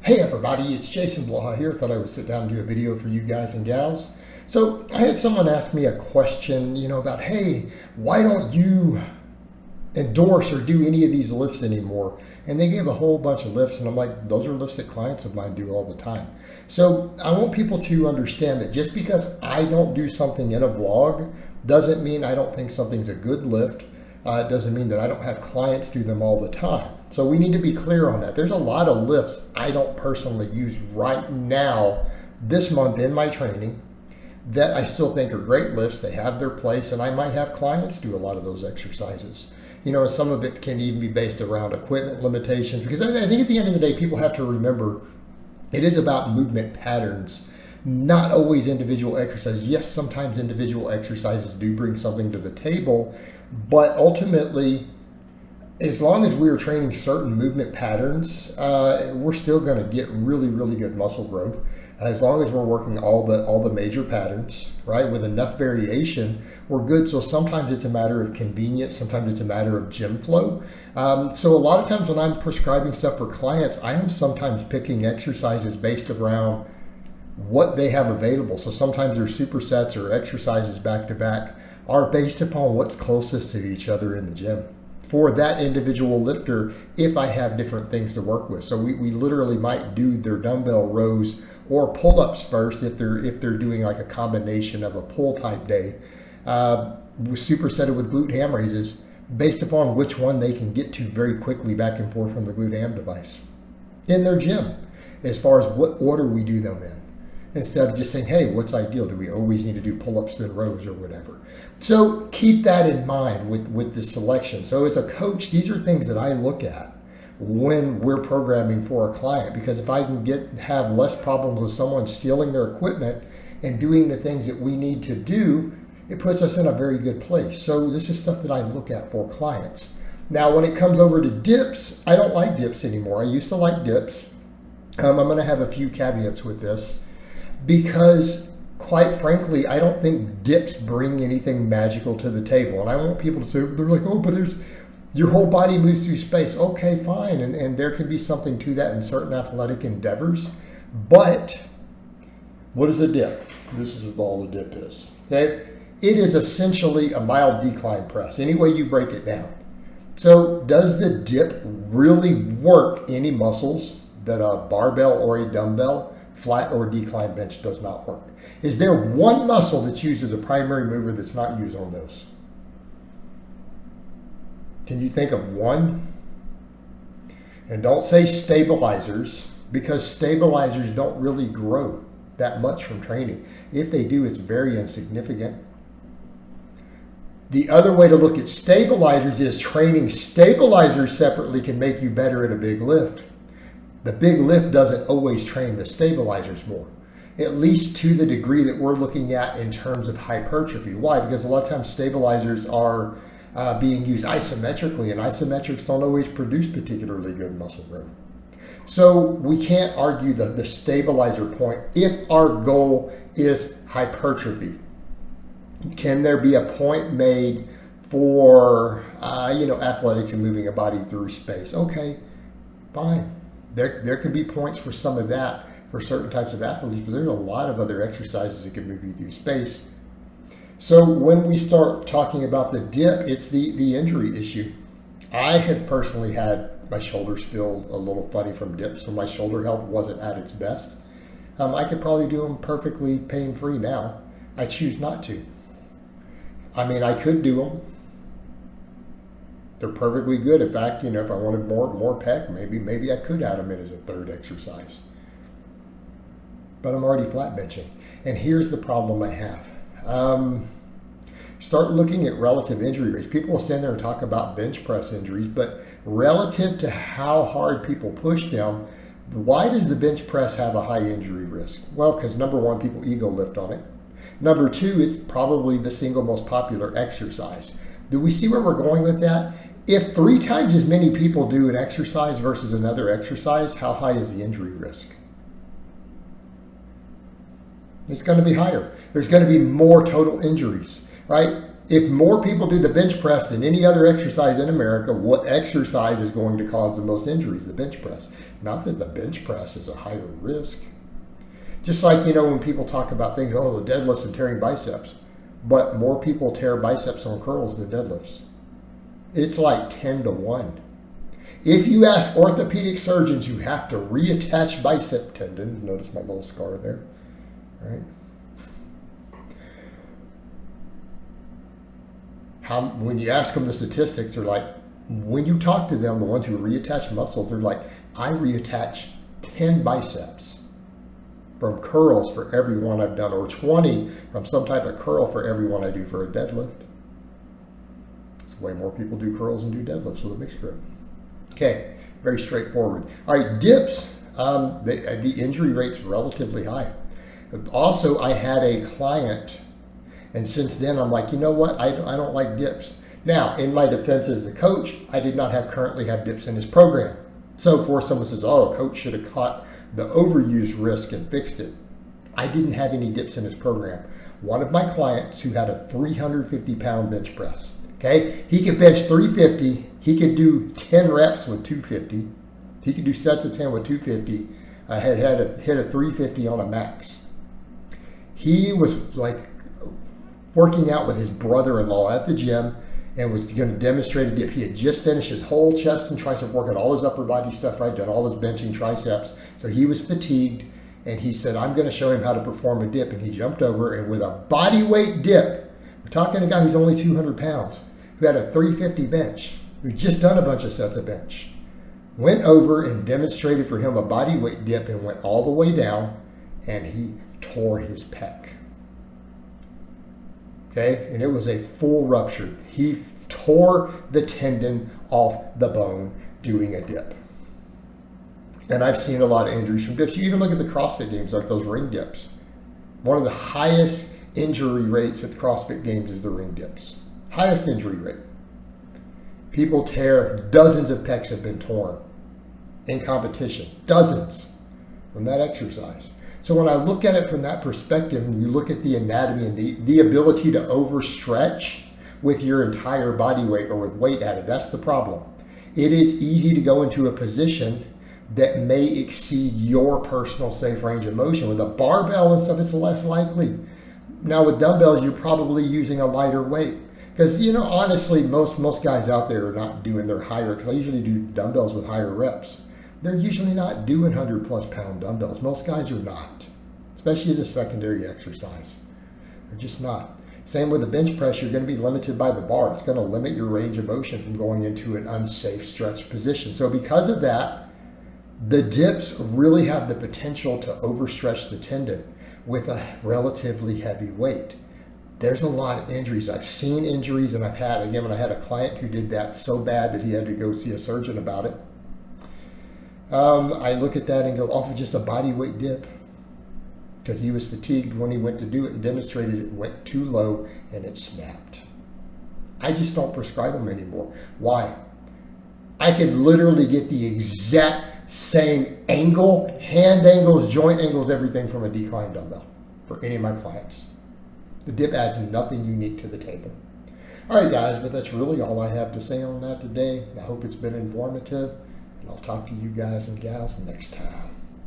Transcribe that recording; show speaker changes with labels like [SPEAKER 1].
[SPEAKER 1] Hey everybody, it's Jason Blaha here. Thought I would sit down and do a video for you guys and gals. So I had someone ask me a question, about, hey, why don't you endorse or do any of these lifts anymore? And they gave a whole bunch of lifts, and I'm like, those are lifts that clients of mine do all the time. So I want people to understand that just because I don't do something in a vlog doesn't mean I don't think something's a good lift. It doesn't mean that I don't have clients do them all the time. So we need to be clear on that. There's a lot of lifts I don't personally use right now this month in my training that I still think are great lifts. They have their place, and I might have clients do a lot of those exercises. Some of it can even be based around equipment limitations, because I think at the end of the day, people have to remember it is about movement patterns, not always individual exercises. Yes, sometimes individual exercises do bring something to the table, but ultimately, as long as we're training certain movement patterns, we're still going to get really, really good muscle growth. As long as we're working all the major patterns, right, with enough variation, we're good. So sometimes it's a matter of convenience, sometimes it's a matter of gym flow. So a lot of times when I'm prescribing stuff for clients, I am sometimes picking exercises based around what they have available. So sometimes their supersets or exercises back to back are based upon what's closest to each other in the gym for that individual lifter if I have different things to work with. So we literally might do their dumbbell rows or pull-ups first if they're doing like a combination of a pull type day, supersetted with glute ham raises based upon which one they can get to very quickly back and forth from the glute ham device in their gym, as far as what order we do them in. Instead of just saying, hey, what's ideal? Do we always need to do pull-ups then rows or whatever? So keep that in mind with the selection. So as a coach, these are things that I look at when we're programming for a client, because if I can have less problems with someone stealing their equipment and doing the things that we need to do, it puts us in a very good place. So this is stuff that I look at for clients. Now, when it comes over to dips, I don't like dips anymore. I used to like dips. I'm going to have a few caveats with this, because quite frankly, I don't think dips bring anything magical to the table. And I want people to say, they're like, oh, but your whole body moves through space. Okay, fine. And there can be something to that in certain athletic endeavors. But what is a dip? This is what all the dip is. Okay? It is essentially a mild decline press, any way you break it down. So does the dip really work any muscles that a barbell or a dumbbell, flat or decline bench does not work? Is there one muscle that's used as a primary mover that's not used on those? Can you think of one? And don't say stabilizers, because stabilizers don't really grow that much from training. If they do, it's very insignificant. The other way to look at stabilizers is training stabilizers separately can make you better at a big lift. The big lift doesn't always train the stabilizers more, at least to the degree that we're looking at in terms of hypertrophy. Why? Because a lot of times stabilizers are being used isometrically, and isometrics don't always produce particularly good muscle growth. So we can't argue the stabilizer point if our goal is hypertrophy. Can there be a point made for athletics and moving a body through space? Okay, fine. There can be points for some of that for certain types of athletes, but there's a lot of other exercises that can move you through space. So when we start talking about the dip, it's the injury issue. I have personally had my shoulders feel a little funny from dips when my shoulder health wasn't at its best. I could probably do them perfectly pain-free now. I choose not to. I mean, I could do them. They're perfectly good. In fact, if I wanted more pec, maybe I could add them in as a third exercise. But I'm already flat benching. And here's the problem I have. Start looking at relative injury rates. People will stand there and talk about bench press injuries, but relative to how hard people push them, why does the bench press have a high injury risk? Well, because number one, people ego lift on it. Number two, it's probably the single most popular exercise. Do we see where we're going with that? If 3 times as many people do an exercise versus another exercise, how high is the injury risk? It's going to be higher. There's going to be more total injuries, right? if more people do the bench press than any other exercise in America, what exercise is going to cause the most injuries? The bench press. Not that the bench press is a higher risk. Just like, when people talk about things, oh, the deadlifts and tearing biceps, but more people tear biceps on curls than deadlifts. It's like 10 to 1. If you ask orthopedic surgeons who have to reattach bicep tendons, notice my little scar there, right? When you ask them the statistics, they're like, when you talk to them, the ones who reattach muscles, they're like, I reattach 10 biceps from curls for every one I've done, or 20 from some type of curl for every one I do for a deadlift. Way more people do curls than do deadlifts with a mixed grip. Okay, very straightforward. All right, dips, the injury rate's relatively high. Also, I had a client, and since then I'm like, you know what, I don't like dips. Now, in my defense as the coach, I did not currently have dips in his program. So before someone says, oh, coach should have caught the overuse risk and fixed it, I didn't have any dips in his program. One of my clients who had a 350-pound bench press, okay, he could bench 350, he could do 10 reps with 250, he could do sets of 10 with 250, hit a 350 on a max. He was like working out with his brother-in-law at the gym and was going to demonstrate a dip. He had just finished his whole chest and tricep workout, all his upper body stuff, right, done all his benching, triceps. So he was fatigued, and he said, I'm going to show him how to perform a dip. And he jumped over, and with a body weight dip, we're talking a guy who's only 200 pounds, who had a 350 bench, who'd just done a bunch of sets of bench, went over and demonstrated for him a body weight dip and went all the way down, and he tore his pec. Okay, and it was a full rupture. He tore the tendon off the bone doing a dip. And I've seen a lot of injuries from dips. You even look at the CrossFit Games, like those ring dips. One of the highest injury rates at the CrossFit Games is the ring dips. Highest injury rate. People tear, dozens of pecs have been torn in competition. Dozens from that exercise. So when I look at it from that perspective, and you look at the anatomy and the ability to overstretch with your entire body weight or with weight added, that's the problem. It is easy to go into a position that may exceed your personal safe range of motion. With a barbell and stuff, it's less likely. Now with dumbbells, you're probably using a lighter weight. Because, honestly, most guys out there are not doing their higher, because I usually do dumbbells with higher reps. They're usually not doing 100+ pound dumbbells. Most guys are not, especially as a secondary exercise. They're just not. Same with the bench press, you're going to be limited by the bar. It's going to limit your range of motion from going into an unsafe stretch position. So because of that, the dips really have the potential to overstretch the tendon with a relatively heavy weight. There's a lot of injuries. I've seen injuries, and when I had a client who did that so bad that he had to go see a surgeon about it. I look at that and go, off of just a body weight dip, because he was fatigued when he went to do it and demonstrated it, went too low and it snapped. I just don't prescribe them anymore. Why? I could literally get the exact same angle, hand angles, joint angles, everything from a decline dumbbell for any of my clients. The dip adds nothing unique to the table. All right, guys, but that's really all I have to say on that today. I hope it's been informative. And I'll talk to you guys and gals next time.